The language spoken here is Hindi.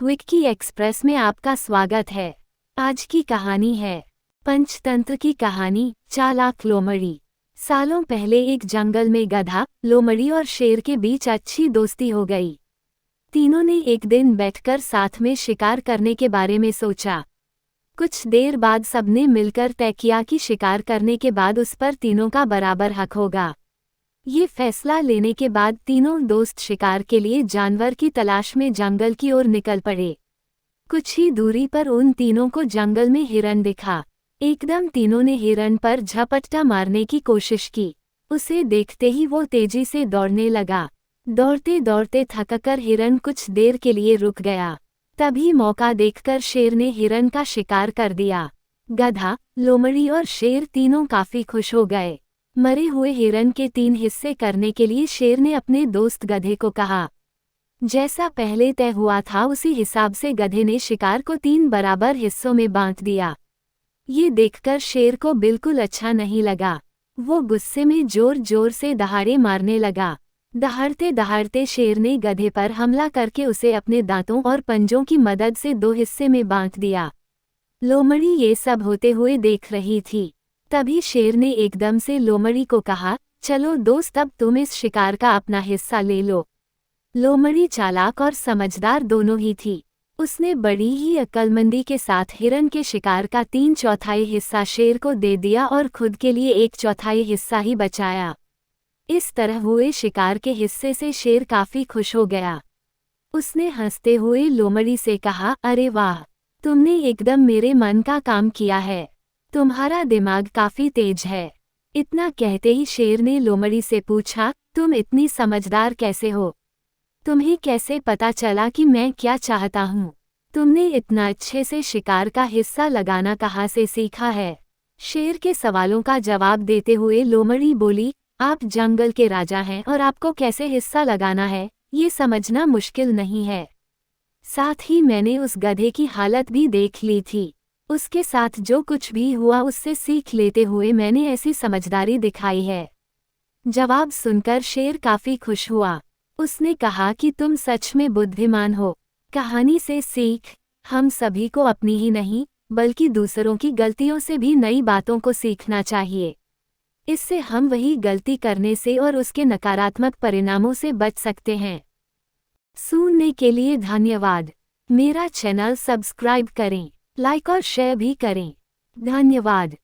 विक्की एक्सप्रेस में आपका स्वागत है। आज की कहानी है पंचतंत्र की कहानी, चालाक लोमड़ी। सालों पहले एक जंगल में गधा, लोमड़ी और शेर के बीच अच्छी दोस्ती हो गई। तीनों ने एक दिन बैठकर साथ में शिकार करने के बारे में सोचा। कुछ देर बाद सबने मिलकर तय किया कि शिकार करने के बाद उस पर तीनों का बराबर हक होगा। ये फैसला लेने के बाद तीनों दोस्त शिकार के लिए जानवर की तलाश में जंगल की ओर निकल पड़े। कुछ ही दूरी पर उन तीनों को जंगल में हिरन दिखा। एकदम तीनों ने हिरन पर झपट्टा मारने की कोशिश की। उसे देखते ही वो तेजी से दौड़ने लगा। दौड़ते दौड़ते थककर हिरन कुछ देर के लिए रुक गया। तभी मौका देखकर शेर ने हिरन का शिकार कर दिया। गधा, लोमड़ी और शेर तीनों काफी खुश हो गए। मरे हुए हिरन के 3 हिस्से करने के लिए शेर ने अपने दोस्त गधे को कहा। जैसा पहले तय हुआ था उसी हिसाब से गधे ने शिकार को 3 बराबर हिस्सों में बांट दिया। ये देखकर शेर को बिल्कुल अच्छा नहीं लगा। वो गुस्से में जोर जोर से दहाड़े मारने लगा। दहाड़ते दहाड़ते शेर ने गधे पर हमला करके उसे अपने दांतों और पंजों की मदद से 2 हिस्से में बांट दिया। लोमड़ी ये सब होते हुए देख रही थी। तभी शेर ने एकदम से लोमड़ी को कहा, चलो दोस्त, अब तुम इस शिकार का अपना हिस्सा ले लो। लोमड़ी चालाक और समझदार दोनों ही थी। उसने बड़ी ही अक्लमंदी के साथ हिरन के शिकार का 3/4 हिस्सा शेर को दे दिया और खुद के लिए 1/4 हिस्सा ही बचाया। इस तरह हुए शिकार के हिस्से से शेर काफी खुश हो गया। उसने हंसते हुए लोमड़ी से कहा, अरे वाह, तुमने एकदम मेरे मन का काम किया है। तुम्हारा दिमाग काफी तेज है। इतना कहते ही शेर ने लोमड़ी से पूछा, तुम इतनी समझदार कैसे हो? तुम्हें कैसे पता चला कि मैं क्या चाहता हूँ? तुमने इतना अच्छे से शिकार का हिस्सा लगाना कहाँ से सीखा है? शेर के सवालों का जवाब देते हुए लोमड़ी बोली, आप जंगल के राजा हैं और आपको कैसे हिस्सा लगाना है, ये समझना मुश्किल नहीं है। साथ ही मैंने उस गधे की हालत भी देख ली थी। उसके साथ जो कुछ भी हुआ उससे सीख लेते हुए मैंने ऐसी समझदारी दिखाई है। जवाब सुनकर शेर काफी खुश हुआ। उसने कहा कि तुम सच में बुद्धिमान हो। कहानी से सीख, हम सभी को अपनी ही नहीं बल्कि दूसरों की गलतियों से भी नई बातों को सीखना चाहिए। इससे हम वही गलती करने से और उसके नकारात्मक परिणामों से बच सकते हैं। सुनने के लिए धन्यवाद। मेरा चैनल सब्सक्राइब करें, लाइक और शेयर भी करें। धन्यवाद।